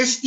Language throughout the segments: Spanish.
Es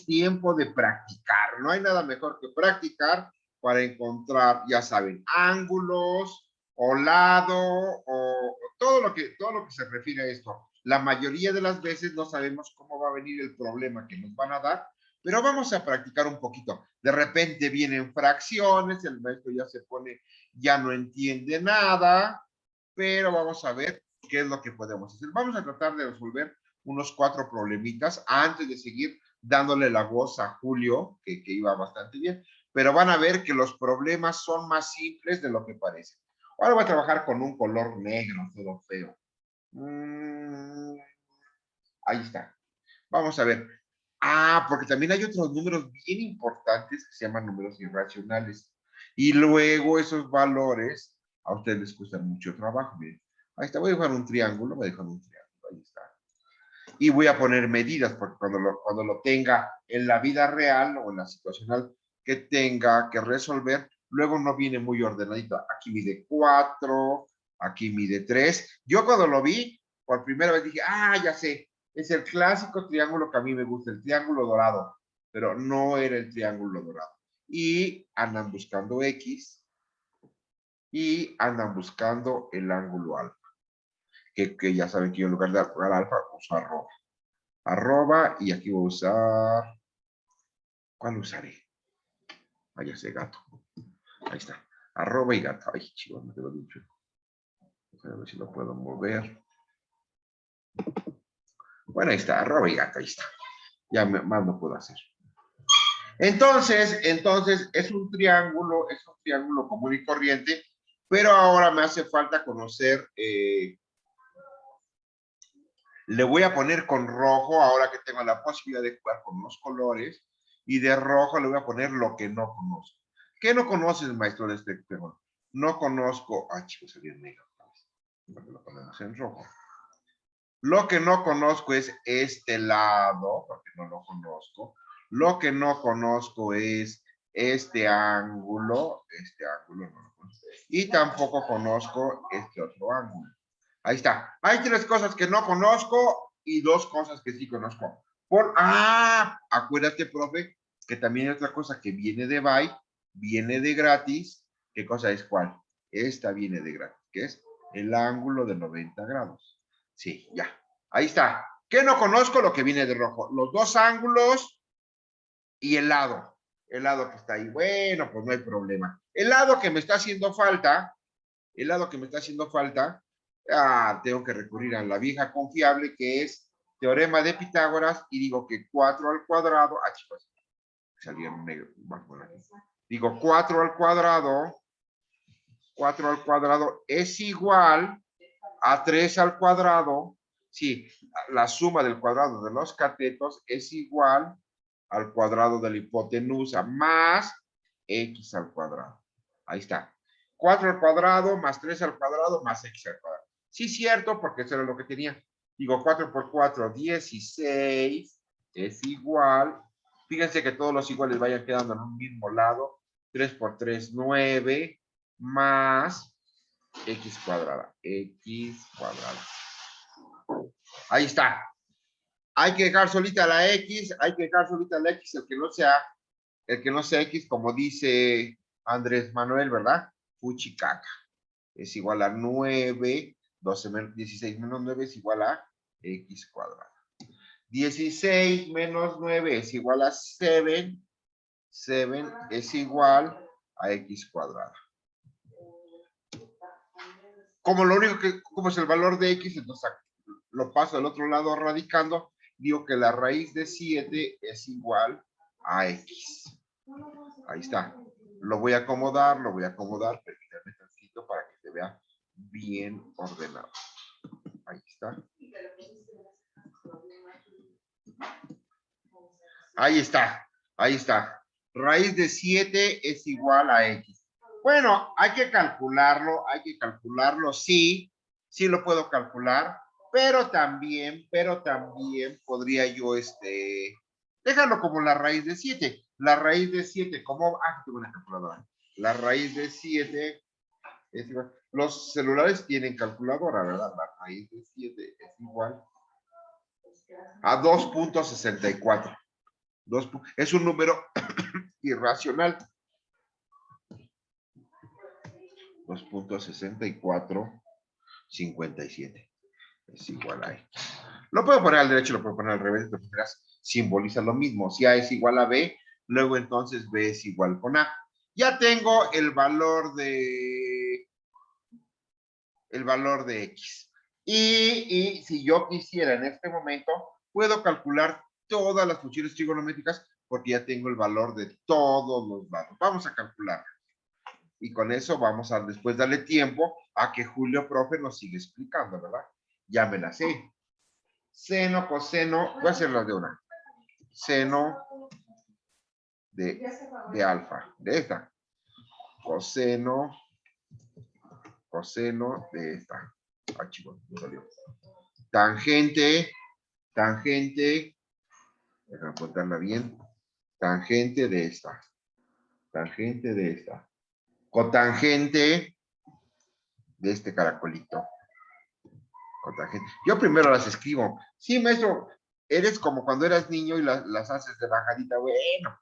tiempo de practicar. No hay nada mejor que practicar para encontrar, ya saben, ángulos o lado o todo lo que se refiere a esto. La mayoría de las veces no sabemos cómo va a venir el problema que nos van a dar, pero vamos a practicar un poquito. De repente vienen fracciones, el maestro ya se pone, ya no entiende nada, pero vamos a ver qué es lo que podemos hacer. Vamos a tratar de resolver unos 4 problemitas antes de seguir dándole la voz a Julio, que iba bastante bien, pero van a ver que los problemas son más simples de lo que parece. Ahora voy a trabajar con un color negro, todo feo. Ahí está. Vamos a ver. Porque también hay otros números bien importantes que se llaman números irracionales. Y luego esos valores a ustedes les cuesta mucho trabajo. Miren. Ahí está. Voy a dejar un triángulo. Voy a dejar un triángulo. Ahí está. Y voy a poner medidas, porque cuando lo tenga en la vida real o en la situacional que tenga que resolver, luego no viene muy ordenadito. Aquí mide 4, aquí mide 3. Yo cuando lo vi, por primera vez dije, ya sé, es el clásico triángulo que a mí me gusta, el triángulo dorado, pero no era el triángulo dorado. Y andan buscando X y andan buscando el ángulo alfa, que ya saben que yo en lugar de alfa uso arroba. Arroba, y aquí voy a usar, ¿cuál usaré? Ya sé, gato. Ahí está. Arroba y gato. Ay, chivo, me quedó mucho. A ver si lo puedo mover. Bueno, ahí está, arroba y gato, ahí está. Ya más no puedo hacer. Entonces, es un triángulo común y corriente, pero ahora me hace falta conocer, le voy a poner con rojo, ahora que tengo la posibilidad de jugar con los colores, y de rojo le voy a poner lo que no conozco. ¿Qué no conoces, maestro, de este tema? No conozco, chicos, salió en negro. Lo ponemos en rojo. Lo que no conozco es este lado, porque no lo conozco. Lo que no conozco es este ángulo no lo conozco. Y tampoco conozco este otro ángulo. Ahí está. Hay 3 cosas que no conozco y 2 cosas que sí conozco. Acuérdate, profe, que también hay otra cosa que viene de byte, viene de gratis. ¿Qué cosa es cuál? Esta viene de gratis, que es el ángulo de 90 grados. Sí, ya. Ahí está. ¿Qué no conozco? Lo que viene de rojo. Los 2 ángulos y el lado. El lado que está ahí. Bueno, pues no hay problema. El lado que me está haciendo falta, tengo que recurrir a la vieja confiable que es teorema de Pitágoras y digo que 4 al cuadrado, chicos, salió en negro. Bueno, digo 4 al cuadrado es igual a 3 al cuadrado. Sí, la suma del cuadrado de los catetos es igual al cuadrado de la hipotenusa más x al cuadrado. Ahí está. 4 al cuadrado más 3 al cuadrado más x al cuadrado. Sí, cierto, porque eso era lo que tenía. Digo, 4 por 4, 16 es igual. Fíjense que todos los iguales vayan quedando en un mismo lado. 3 por 3, 9 más x cuadrada. Ahí está. Hay que dejar solita la x, el que no sea x, como dice Andrés Manuel, ¿verdad? Fuchicaca. Es igual a 9, 16 menos 9 es igual a x cuadrada. 16 menos 9 es igual a 7. 7 es igual a x cuadrada. Como es el valor de x, entonces lo paso al otro lado radicando, digo que la raíz de 7 es igual a x. Ahí está. Lo voy a acomodar, permítanme tantito para que se vea bien ordenado. Ahí está. Ahí está. Raíz de 7 es igual a x. Bueno, hay que calcularlo, sí lo puedo calcular, pero también podría yo dejarlo como la raíz de 7. La raíz de 7, como, tengo una calculadora. La raíz de 7 es igual. Los celulares tienen calculadora, ¿verdad? La raíz de 7 es igual a 2.64. Es un número irracional. 2.6457 es igual a X. Lo puedo poner al derecho, lo puedo poner al revés, de todas maneras simboliza lo mismo. Si A es igual a B, luego entonces B es igual con A. Ya tengo el valor de X. Y si yo quisiera en este momento, puedo calcular todas las funciones trigonométricas porque ya tengo el valor de todos los datos. Vamos a calcular. Y con eso vamos a después darle tiempo a que Julio, profe, nos siga explicando, ¿verdad? Ya me la sé. Seno, coseno, voy a hacer las de una. Seno de alfa, de esta. Coseno de esta. Ah, chico, me salió. Tangente, déjame apuntarla bien. Tangente de esta. Cotangente de este caracolito. Cotangente. Yo primero las escribo. Sí, maestro, eres como cuando eras niño y las haces de bajadita. Bueno,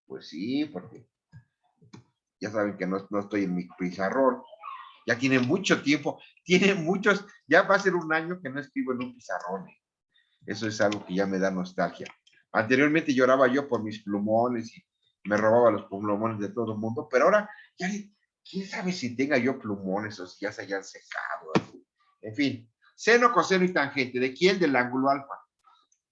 pues sí, porque ya saben que no estoy en mi pizarrón. Ya tiene mucho tiempo, ya va a ser un año que no escribo en un pizarrón. Eso es algo que ya me da nostalgia. Anteriormente lloraba yo por mis plumones y me robaba los plumones de todo el mundo, pero ahora, ya, quién sabe si tenga yo plumones o si ya se hayan secado. En fin, seno, coseno y tangente. ¿De quién? Del ángulo alfa.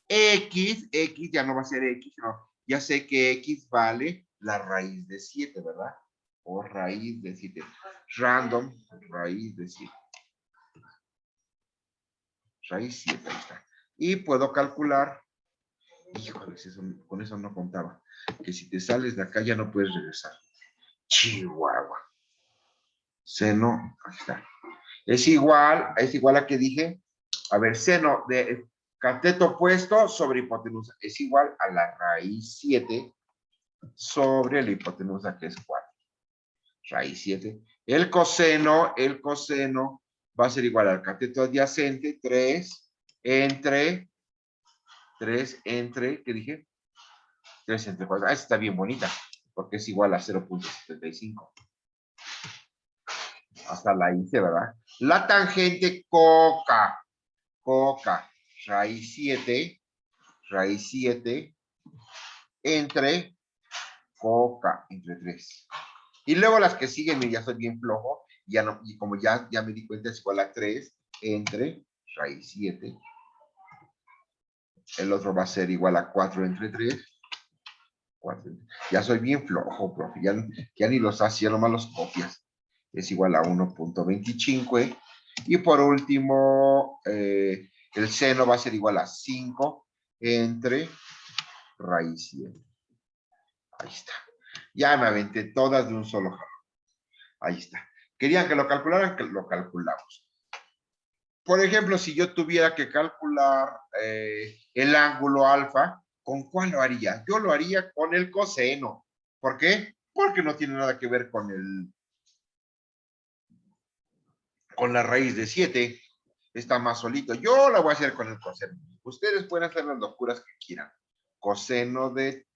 X ya no va a ser X, no. Ya sé que X vale la raíz de 7, ¿verdad? O raíz de 7. Random, raíz de 7. Raíz 7, ahí está. Y puedo calcular, híjole, con eso no contaba, que si te sales de acá ya no puedes regresar. Chihuahua. Seno, ahí está. Es igual a que dije, a ver, seno de cateto opuesto sobre hipotenusa es igual a la raíz 7 sobre la hipotenusa que es 4. Raíz 7. El coseno va a ser igual al cateto adyacente, 3 entre, ¿qué dije? 3 entre 4. Ah, esta está bien bonita, porque es igual a 0.75. Hasta la hice, ¿verdad? La tangente coca, raíz 7, entre coca, entre 3. Y luego las que siguen, ya soy bien flojo, ya no, y como ya me di cuenta, es igual a 3 entre raíz 7. El otro va a ser igual a 4 entre 3. 4. Ya soy bien flojo, profe. Ya ni los hacía, nomás los copias. Es igual a 1.25. Y por último, el seno va a ser igual a 5 entre raíz 7. Ahí está. Ya me aventé todas de un solo jalón. Ahí está. Querían que lo calcularan, que lo calculamos. Por ejemplo, si yo tuviera que calcular el ángulo alfa, ¿con cuál lo haría? Yo lo haría con el coseno. ¿Por qué? Porque no tiene nada que ver con la raíz de 7. Está más solito. Yo la voy a hacer con el coseno. Ustedes pueden hacer las locuras que quieran. Coseno de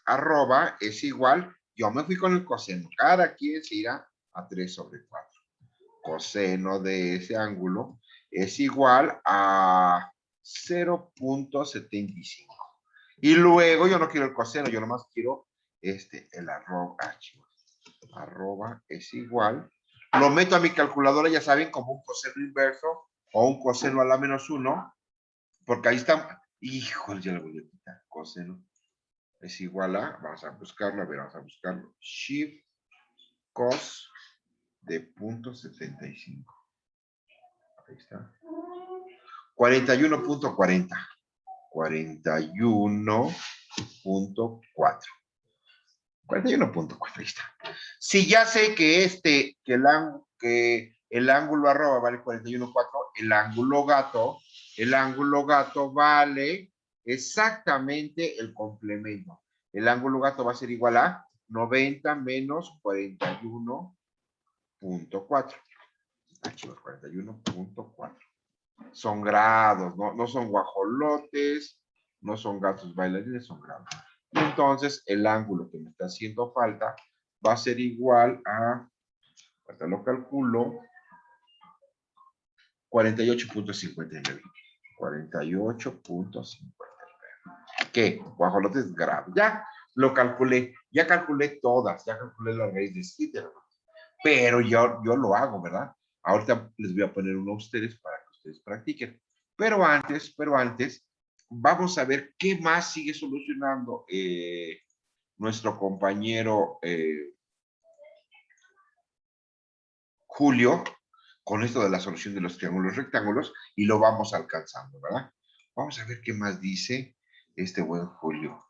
arroba es igual. Yo me fui con el coseno. Cada quien se irá a 3 sobre 4. Coseno de ese ángulo es igual a 0.75. Y luego yo no quiero el coseno, yo nomás quiero el arroba. Arroba es igual. Lo meto a mi calculadora, ya saben, como un coseno inverso o un coseno a la -1, porque ahí está. Híjole, ya lo voy a quitar. Coseno es igual a, vamos a buscarlo, Shift cos de 0.75. Ahí está. 41.40. 41.4. 41.4, ahí está. Si ya sé que el ángulo arroba vale 41.4, el ángulo gato vale exactamente el complemento. El ángulo gato va a ser igual a 90 menos 41.4. 41.4. son grados, no son guajolotes, no son gatos bailarines, son grados. Y entonces el ángulo que me está haciendo falta va a ser igual a, ahorita lo calculo, 48.59. 48.59. ¿Qué? Guajolotes grados. Ya lo calculé, ya calculé todas, ya calculé la raíz de 7, pero yo lo hago, ¿verdad? Ahorita les voy a poner uno a ustedes para que ustedes practiquen. Pero antes, vamos a ver qué más sigue solucionando nuestro compañero Julio con esto de la solución de los triángulos rectángulos y lo vamos alcanzando, ¿verdad? Vamos a ver qué más dice este buen Julio.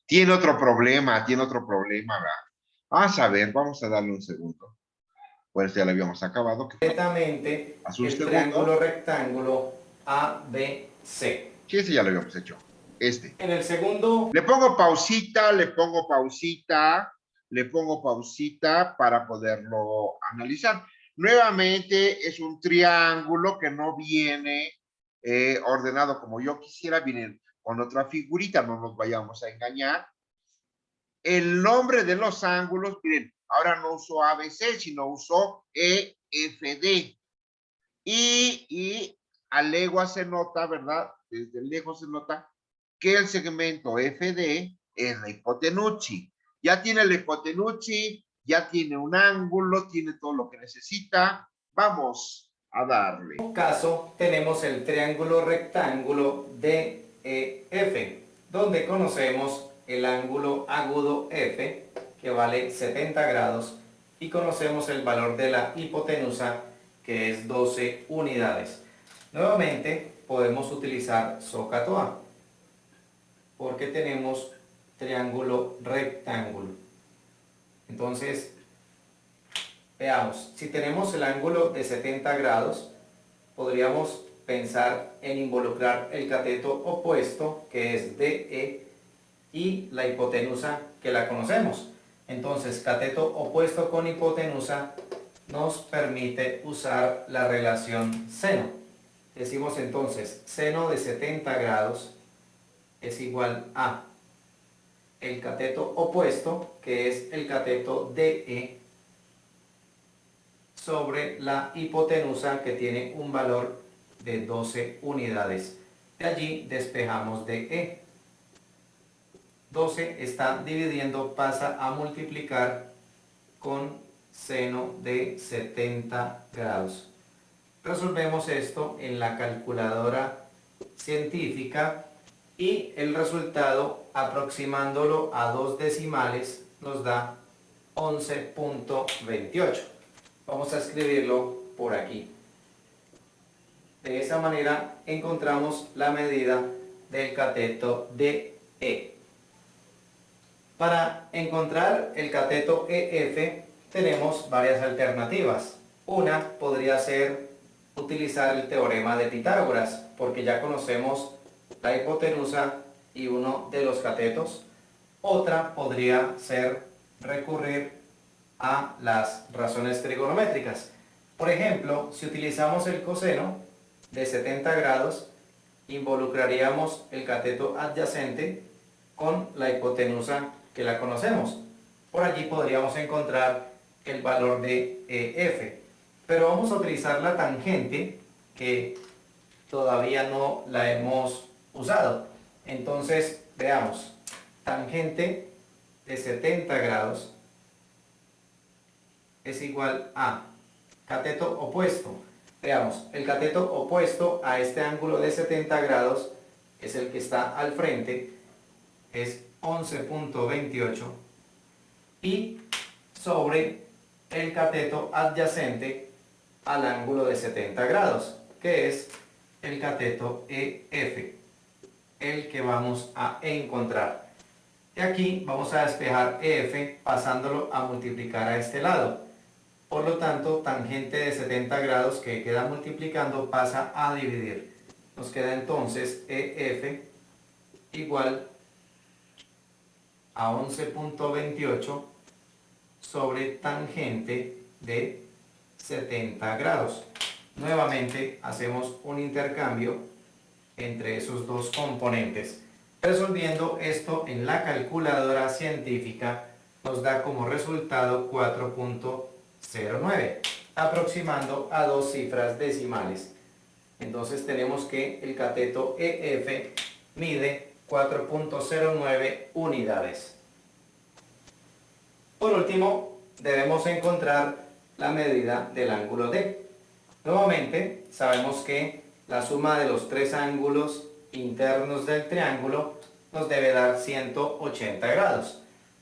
Tiene otro problema, ¿verdad? Vamos a ver, vamos a darle un segundo. Pues ya lo habíamos acabado. Completamente el triángulo rectángulo ABC. Sí, ese ya lo habíamos hecho. Este. En el segundo... Le pongo pausita, le pongo pausita para poderlo analizar. Nuevamente es un triángulo que no viene ordenado como yo quisiera, viene con otra figurita, no nos vayamos a engañar. El nombre de los ángulos, miren, ahora no uso ABC, sino uso EFD. Y a legua se nota, ¿verdad? Desde lejos se nota que el segmento FD es la hipotenusa. Ya tiene la hipotenusa, ya tiene un ángulo, tiene todo lo que necesita. Vamos a darle. En este caso tenemos el triángulo rectángulo DEF, donde conocemos el ángulo agudo F, que vale 70 grados, y conocemos el valor de la hipotenusa, que es 12 unidades. Nuevamente podemos utilizar SOHCAHTOA, porque tenemos triángulo rectángulo. Entonces, veamos, si tenemos el ángulo de 70 grados, podríamos pensar en involucrar el cateto opuesto, que es DE, y la hipotenusa, que la conocemos. Entonces, cateto opuesto con hipotenusa nos permite usar la relación seno. Decimos entonces, seno de 70 grados es igual a el cateto opuesto, que es el cateto DE, sobre la hipotenusa, que tiene un valor de 12 unidades. De allí despejamos DE. 12 está dividiendo, pasa a multiplicar con seno de 70 grados. Resolvemos esto en la calculadora científica y el resultado, aproximándolo a 2 decimales, nos da 11.28. Vamos a escribirlo por aquí. De esa manera encontramos la medida del cateto DE. Para encontrar el cateto EF tenemos varias alternativas. Una podría ser utilizar el teorema de Pitágoras, porque ya conocemos la hipotenusa y uno de los catetos. Otra podría ser recurrir a las razones trigonométricas. Por ejemplo, si utilizamos el coseno de 70 grados, involucraríamos el cateto adyacente con la hipotenusa, que la conocemos. Por allí podríamos encontrar el valor de EF. Pero vamos a utilizar la tangente, que todavía no la hemos usado. Entonces, veamos. Tangente de 70 grados es igual a cateto opuesto. Veamos, el cateto opuesto a este ángulo de 70 grados es el que está al frente, es 11.28, y sobre el cateto adyacente al ángulo de 70 grados, que es el cateto EF, el que vamos a encontrar. Y aquí vamos a despejar EF pasándolo a multiplicar a este lado. Por lo tanto, tangente de 70 grados que queda multiplicando pasa a dividir. Nos queda entonces EF igual a 11.28 sobre tangente de 70 grados. nuevamente hacemos un intercambio entre esos dos componentes. Resolviendo esto en la calculadora científica nos da como resultado 4.09, aproximando a dos cifras decimales. Entonces tenemos que el cateto EF mide 4.09 unidades. Por último, debemos encontrar la medida del ángulo D. Nuevamente, sabemos que la suma de los tres ángulos internos del triángulo nos debe dar 180 grados.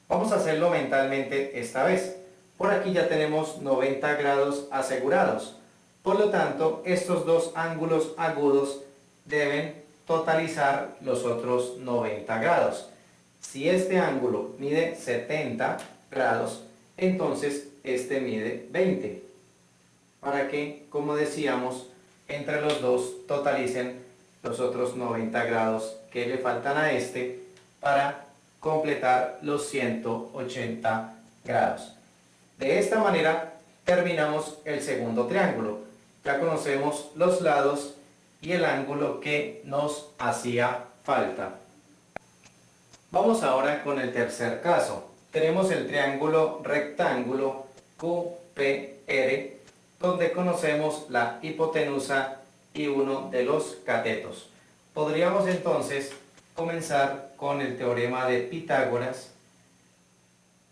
Vamos a hacerlo mentalmente esta vez. Por aquí ya tenemos 90 grados asegurados. Por lo tanto, estos dos ángulos agudos deben totalizar los otros 90 grados. Si este ángulo mide 70 grados, entonces este mide 20. Para que, como decíamos, entre los dos totalicen los otros 90 grados que le faltan a este para completar los 180 grados. De esta manera terminamos el segundo triángulo. Ya conocemos los lados y el ángulo que nos hacía falta. Vamos ahora con el tercer caso. Tenemos el triángulo rectángulo QPR, donde conocemos la hipotenusa y uno de los catetos. Podríamos entonces comenzar con el teorema de Pitágoras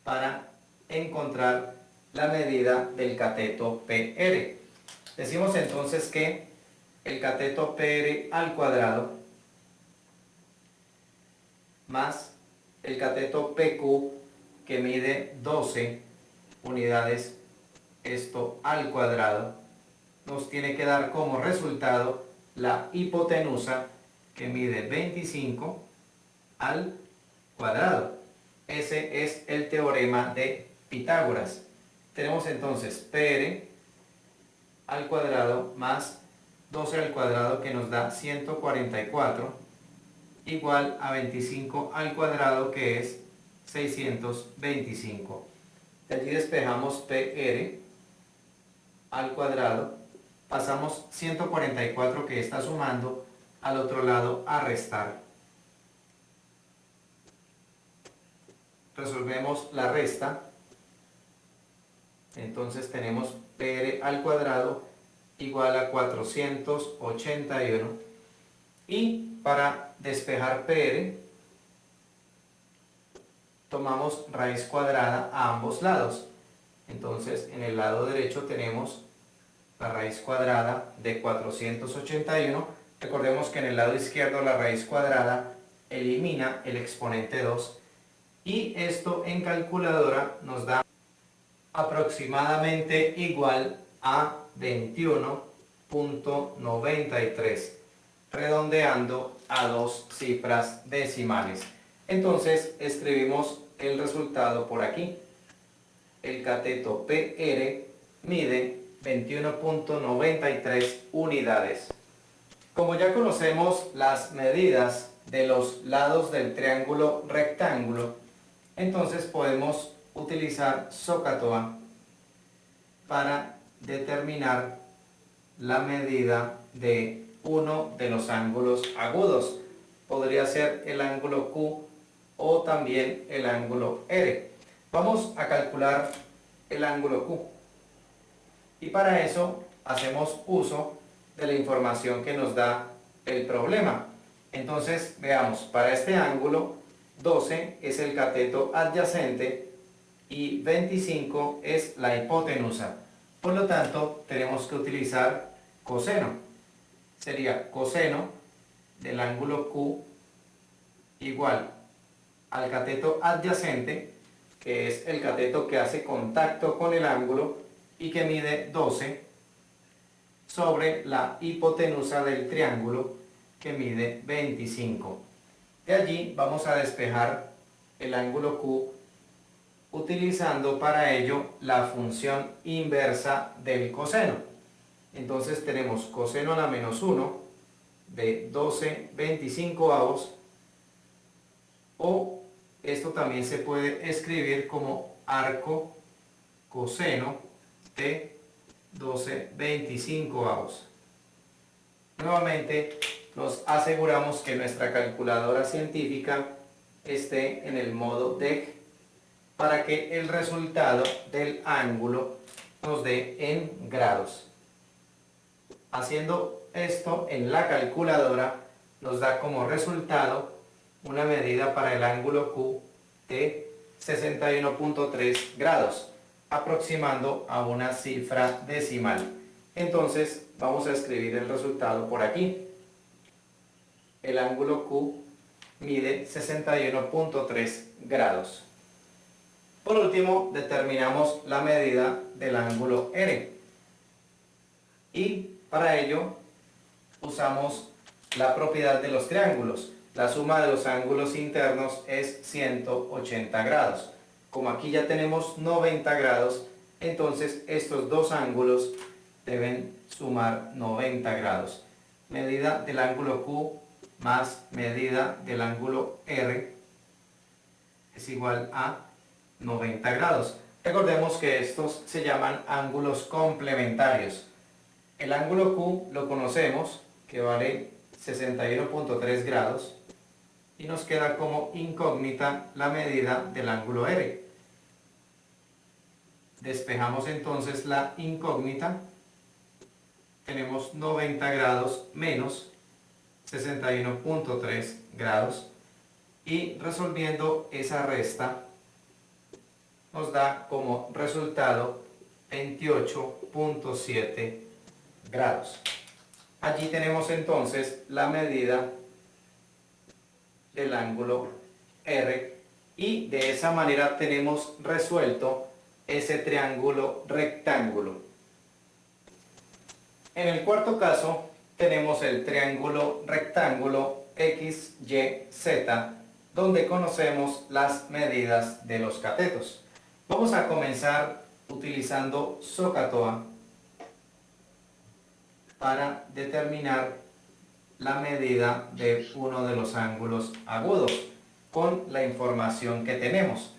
para encontrar la medida del cateto PR. Decimos entonces que el cateto PR al cuadrado más el cateto PQ, que mide 12 unidades, esto al cuadrado, nos tiene que dar como resultado la hipotenusa, que mide 25 al cuadrado. Ese es el teorema de Pitágoras. Tenemos entonces PR al cuadrado más 12 al cuadrado, que nos da 144, igual a 25 al cuadrado, que es 625. De allí despejamos PR al cuadrado, pasamos 144 que está sumando al otro lado a restar. Resolvemos la resta. Entonces tenemos PR al cuadrado igual a 481. Y para despejar PR, tomamos raíz cuadrada a ambos lados. Entonces en el lado derecho tenemos la raíz cuadrada de 481. Recordemos que en el lado izquierdo la raíz cuadrada elimina el exponente 2. Y esto en calculadora nos da aproximadamente igual a 21.93, redondeando a dos cifras decimales. Entonces escribimos el resultado por aquí. El cateto PR mide 21.93 unidades. Como ya conocemos las medidas de los lados del triángulo rectángulo, entonces podemos utilizar SOHCAHTOA para determinar la medida de uno de los ángulos agudos. Podría ser el ángulo Q o también el ángulo R. Vamos a calcular el ángulo Q. Y para eso hacemos uso de la información que nos da el problema. Entonces, veamos, para este ángulo, 12 es el cateto adyacente y 25 es la hipotenusa. Por lo tanto, tenemos que utilizar coseno. Sería coseno del ángulo Q igual al cateto adyacente, que es el cateto que hace contacto con el ángulo y que mide 12, sobre la hipotenusa del triángulo, que mide 25. De allí vamos a despejar el ángulo Q utilizando para ello la función inversa del coseno. Entonces tenemos coseno a la menos 1 de 12/25, o esto también se puede escribir como arco coseno de 12/25. Nuevamente nos aseguramos que nuestra calculadora científica esté en el modo DEC para que el resultado del ángulo nos dé en grados. Haciendo esto en la calculadora nos da como resultado una medida para el ángulo Q de 61.3 grados, aproximando a una cifra decimal. Entonces vamos a escribir el resultado por aquí. El ángulo Q mide 61.3 grados. Por último, determinamos la medida del ángulo R. Y para ello usamos la propiedad de los triángulos. La suma de los ángulos internos es 180 grados. Como aquí ya tenemos 90 grados, entonces estos dos ángulos deben sumar 90 grados. Medida del ángulo Q más medida del ángulo R es igual a 90 grados. Recordemos que estos se llaman ángulos complementarios. El ángulo Q lo conocemos, que vale 61.3 grados, y nos queda como incógnita la medida del ángulo R. Despejamos entonces la incógnita. Tenemos 90 grados menos 61.3 grados, y resolviendo esa resta nos da como resultado 28.7 grados. Allí tenemos entonces la medida del ángulo R, y de esa manera tenemos resuelto ese triángulo rectángulo. En el cuarto caso tenemos el triángulo rectángulo XYZ, donde conocemos las medidas de los catetos. Vamos a comenzar utilizando SOHCAHTOA para determinar la medida de uno de los ángulos agudos con la información que tenemos.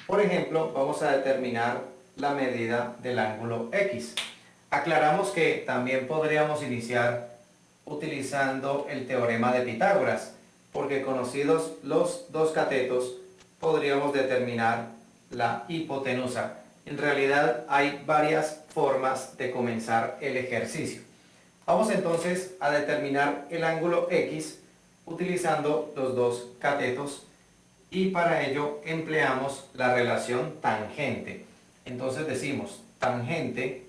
Por ejemplo, vamos a determinar la medida del ángulo X. Aclaramos que también podríamos iniciar utilizando el teorema de Pitágoras, porque conocidos los dos catetos podríamos determinar la hipotenusa. En realidad hay varias formas de comenzar el ejercicio. Vamos entonces a determinar el ángulo X utilizando los dos catetos, y para ello empleamos la relación tangente. Entonces decimos tangente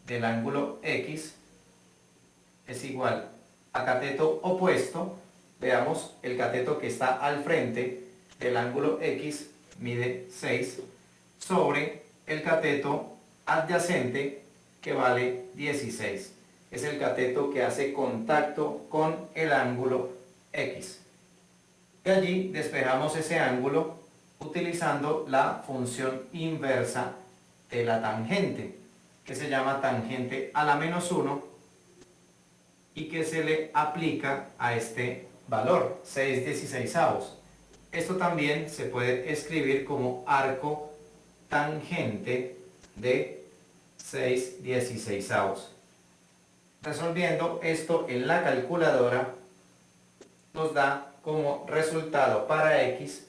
del ángulo X es igual a cateto opuesto. Veamos, el cateto que está al frente del ángulo X mide 6 sobre el cateto adyacente, que vale 16. Es el cateto que hace contacto con el ángulo X. De allí despejamos ese ángulo utilizando la función inversa de la tangente, que se llama tangente a la menos 1, y que se le aplica a este valor, 6/16. Esto también se puede escribir como arco tangente de 6/16. Resolviendo esto en la calculadora nos da como resultado para X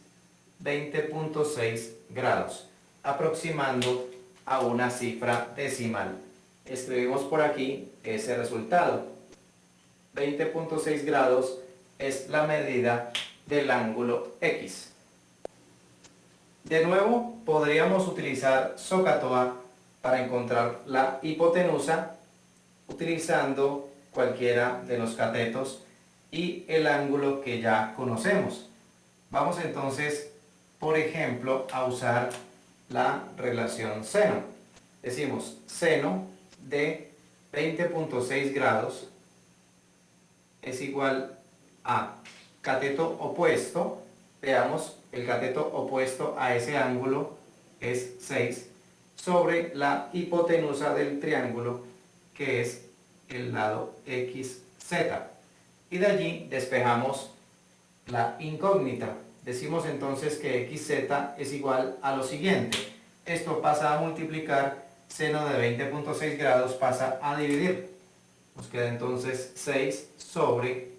20.6 grados, aproximando a una cifra decimal. Escribimos por aquí ese resultado. 20.6 grados es la medida del ángulo X. De nuevo, podríamos utilizar SOHCAHTOA para encontrar la hipotenusa utilizando cualquiera de los catetos y el ángulo que ya conocemos. Vamos entonces, por ejemplo, a usar la relación seno. Decimos seno de 20.6 grados es igual a cateto opuesto. Veamos, el cateto opuesto a ese ángulo es 6 sobre la hipotenusa del triángulo, que es el lado XZ. Y de allí despejamos la incógnita. Decimos entonces que XZ es igual a lo siguiente. Esto pasa a multiplicar seno de 20.6 grados pasa a dividir. Nos queda entonces 6 sobre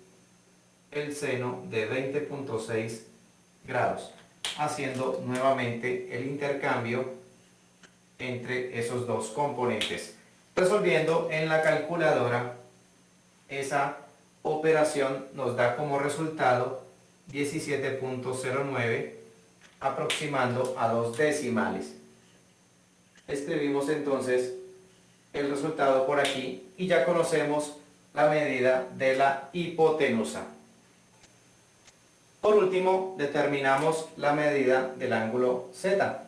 el seno de 20.6 grados, haciendo nuevamente el intercambio entre esos dos componentes. Resolviendo en la calculadora, esa operación nos da como resultado 17.09, aproximando a 2 decimales. Escribimos entonces el resultado por aquí y ya conocemos la medida de la hipotenusa. Por último, determinamos la medida del ángulo Z.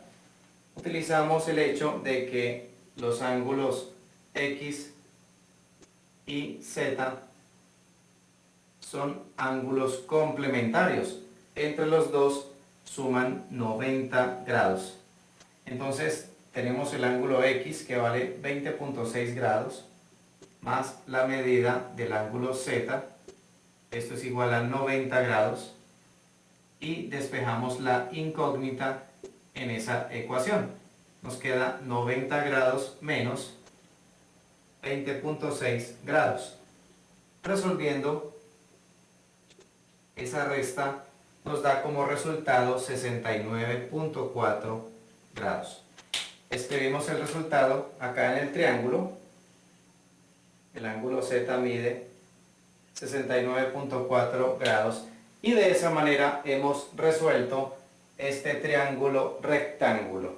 Utilizamos el hecho de que los ángulos X y Z son ángulos complementarios. Entre los dos suman 90 grados. Entonces tenemos el ángulo X que vale 20.6 grados más la medida del ángulo Z. Esto es igual a 90 grados. Y despejamos la incógnita en esa ecuación. Nos queda 90 grados menos 20.6 grados. Resolviendo, esa resta nos da como resultado 69.4 grados. Escribimos el resultado acá en el triángulo. El ángulo Z mide 69.4 grados. Y de esa manera hemos resuelto este triángulo rectángulo.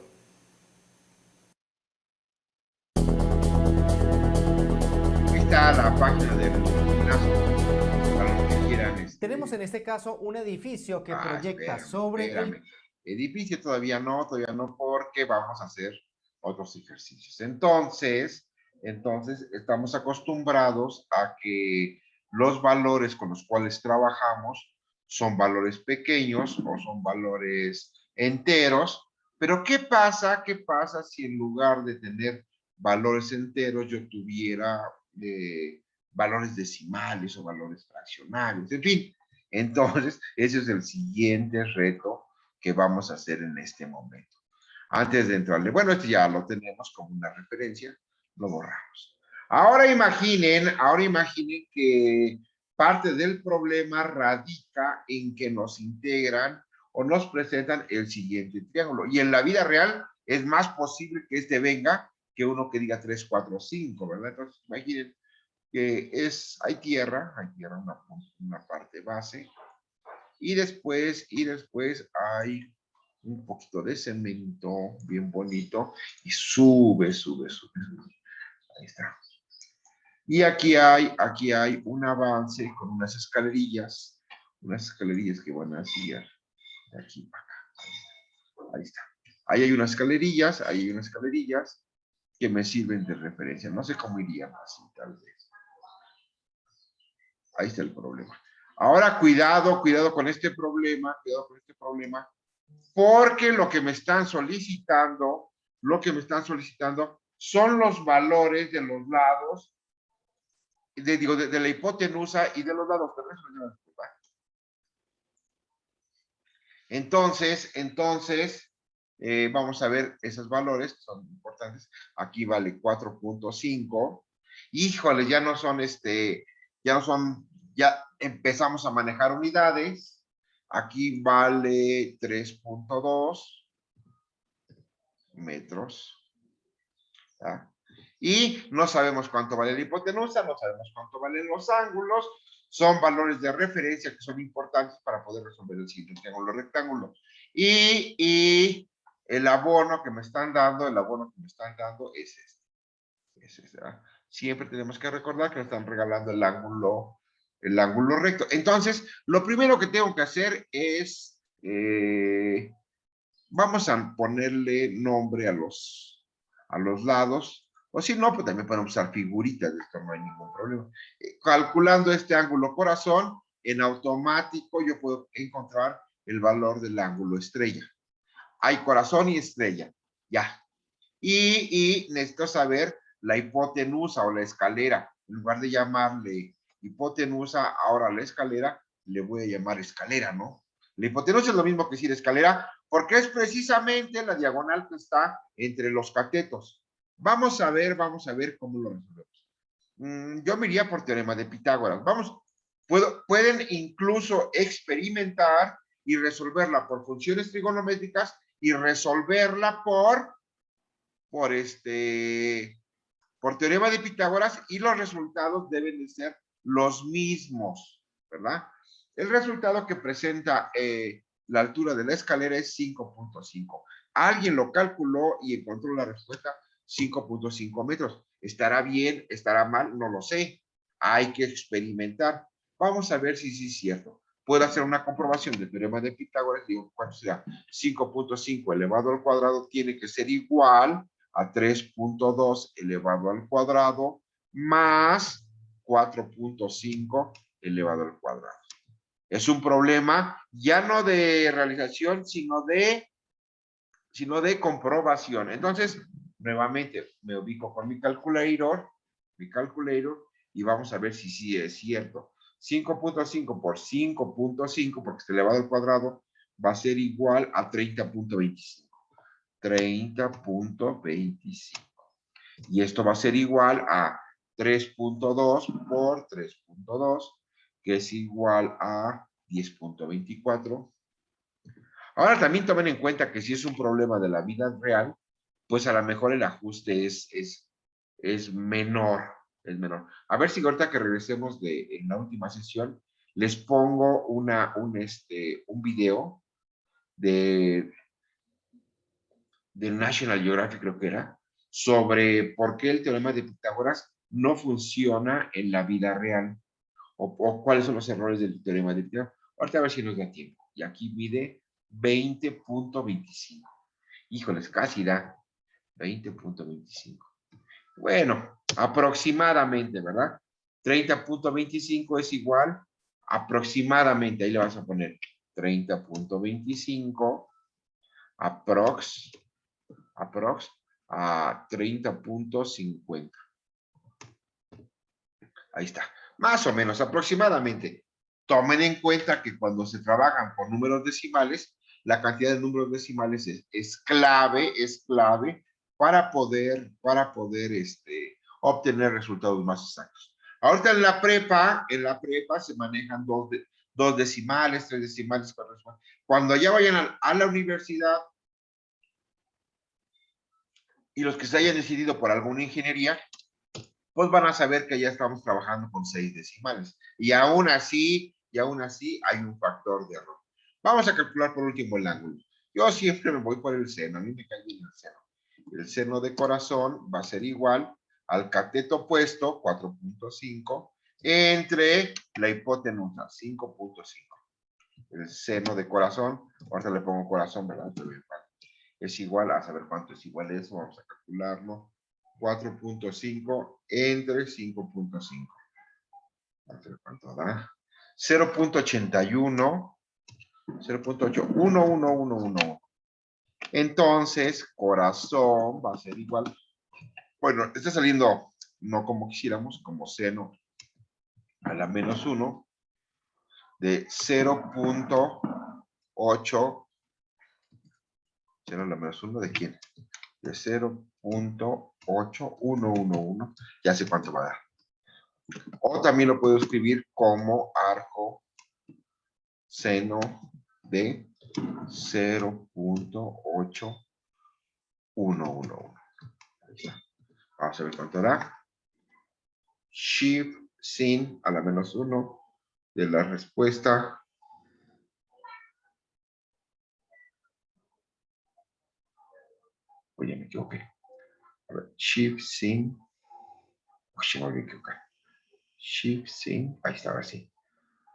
Está la página del gimnasio para los que quieran. Tenemos en este caso un edificio que proyecta sobre espérame. Edificio todavía no, porque vamos a hacer otros ejercicios. Entonces estamos acostumbrados a que los valores con los cuales trabajamos son valores pequeños o son valores enteros, pero ¿qué pasa si en lugar de tener valores enteros yo tuviera valores decimales o valores fraccionarios? En fin, entonces ese es el siguiente reto que vamos a hacer en este momento. Antes de entrarle, bueno, este ya lo tenemos como una referencia, lo borramos. Ahora imaginen que parte del problema radica en que nos integran o nos presentan el siguiente triángulo. Y en la vida real es más posible que este venga que uno que diga 3, 4, 5, ¿verdad? Entonces imaginen que hay tierra, una parte base, y después hay un poquito de cemento bien bonito y sube. Ahí está. Y aquí hay un avance con unas escalerillas que van así de aquí para acá. Ahí está. Ahí hay unas escalerillas que me sirven de referencia. No sé cómo irían así, tal vez. Ahí está el problema. Ahora, cuidado con este problema, porque lo que me están solicitando son los valores de los lados, de la hipotenusa y de los lados. Entonces, vamos a ver esos valores que son importantes. Aquí vale 4.5. Híjole, ya empezamos a manejar unidades. Aquí vale 3.2 metros. ¿Ah? Y no sabemos cuánto vale la hipotenusa, no sabemos cuánto valen los ángulos. Son valores de referencia que son importantes para poder resolver el siguiente triángulo rectángulo. Y el abono que me están dando es este. ¿Ah? Siempre tenemos que recordar que nos están regalando el ángulo recto. Entonces, lo primero que tengo que hacer es, vamos a ponerle nombre a los lados, o si no, pues también pueden usar figuritas, de esto no hay ningún problema. Calculando este ángulo corazón, en automático yo puedo encontrar el valor del ángulo estrella. Hay corazón y estrella, ya. Y necesito saber la hipotenusa o la escalera. En lugar de llamarle hipotenusa, ahora a la escalera le voy a llamar escalera, ¿no? La hipotenusa es lo mismo que decir escalera, porque es precisamente la diagonal que está entre los catetos. Vamos a ver cómo lo resolvemos. Yo me iría por teorema de Pitágoras. Pueden incluso experimentar y resolverla por funciones trigonométricas y resolverla por teorema de Pitágoras, y los resultados deben de ser los mismos, ¿verdad? El resultado que presenta la altura de la escalera es 5.5. Alguien lo calculó y encontró la respuesta 5.5 metros. ¿Estará bien? ¿Estará mal? No lo sé. Hay que experimentar. Vamos a ver si sí es cierto. Puedo hacer una comprobación del teorema de Pitágoras. Digo, ¿cuánto será? 5.5 elevado al cuadrado tiene que ser igual a 3.2 elevado al cuadrado más 4.5 elevado al cuadrado. Es un problema ya no de realización, sino de comprobación. Entonces, nuevamente me ubico con mi calculator, y vamos a ver si sí es cierto. 5.5 por 5.5, porque está elevado al cuadrado, va a ser igual a 30.25. 30.25. Y esto va a ser igual a 3.2 por 3.2, que es igual a 10.24. Ahora también tomen en cuenta que si es un problema de la vida real, pues a lo mejor el ajuste es menor, es menor. A ver si ahorita que regresemos en la última sesión, les pongo un video del National Geographic, creo que era, sobre por qué el teorema de Pitágoras no funciona en la vida real, o cuáles son los errores del teorema de Pitágoras. Ahorita a ver si nos da tiempo. Y aquí mide 20.25. Híjoles, casi da 20.25. Bueno, aproximadamente, ¿verdad? 30.25 es igual aproximadamente, ahí le vas a poner 30.25 aprox a 30.50. Ahí está. Más o menos, aproximadamente. Tomen en cuenta que cuando se trabajan con números decimales, la cantidad de números decimales es clave para poder obtener resultados más exactos. Ahorita en la prepa se manejan dos decimales, tres decimales, cuatro decimales. Cuando ya vayan a la universidad, y los que se hayan decidido por alguna ingeniería, pues van a saber que ya estamos trabajando con 6 decimales. Y aún así hay un factor de error. Vamos a calcular por último el ángulo. Yo siempre me voy por el seno, a mí me cae bien el seno. El seno de corazón va a ser igual al cateto opuesto, 4.5, entre la hipotenusa, 5.5. El seno de corazón, ahorita le pongo corazón, ¿verdad? Es igual a saber cuánto es igual a eso, vamos a calcularlo. 4.5 entre 5.5. Vamos a ver cuánto da. 0.81, 0.8, entonces, corazón va a ser igual. Bueno, está saliendo no como quisiéramos, como seno a la menos 1 de 0.8. ¿Seno a la menos 1 de quién? De 0.8111. Ya sé cuánto va a dar. O también lo puedo escribir como arco seno de 0.8111. Vamos a ver cuánto da. Shift sin a la menos 1 de la respuesta. Oye, me equivoqué. A ver, shift sin. Oye, me voy a equivocar. Shift sin. Ahí estaba así.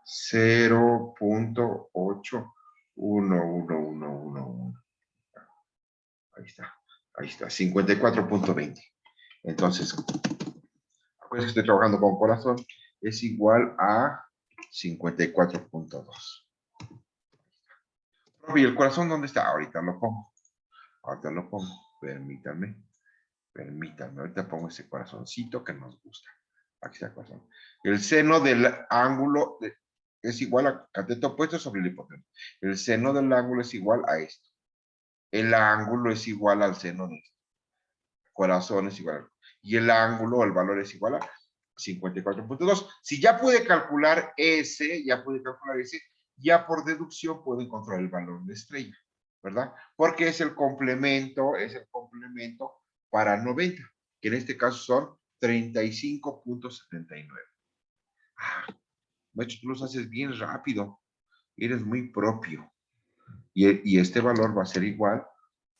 0.81111. Ahí está. Ahí está. 54.20. Entonces, acuérdense que estoy trabajando con corazón. Es igual a 54.2. ¿Y el corazón dónde está? Ahorita lo pongo. Permítanme. Ahorita pongo ese corazoncito que nos gusta. Aquí está el corazón. El seno del ángulo es igual a cateto opuesto sobre el hipotenusa. El seno del ángulo es igual a esto. El ángulo es igual al seno de esto. corazón es igual a, y el ángulo, el valor es igual a 54.2. Si ya pude calcular ese, ya por deducción puedo encontrar el valor de estrella, ¿verdad? Porque es el complemento para 90, que en este caso son 35.79. Ah, maestro, tú los haces bien rápido, eres muy propio. Y este valor va a ser igual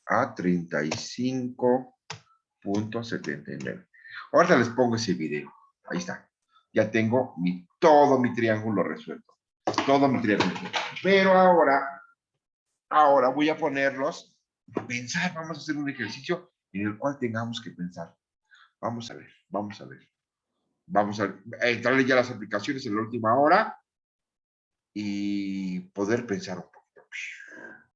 a 35.79. Ahorita les pongo ese video. Ahí está. Ya tengo todo mi triángulo resuelto. Todo mi triángulo. Pero ahora voy a ponerlos a pensar. Vamos a hacer un ejercicio en el cual tengamos que pensar. Vamos a ver. Vamos a entrarle ya a las aplicaciones en la última hora y poder pensar un poco.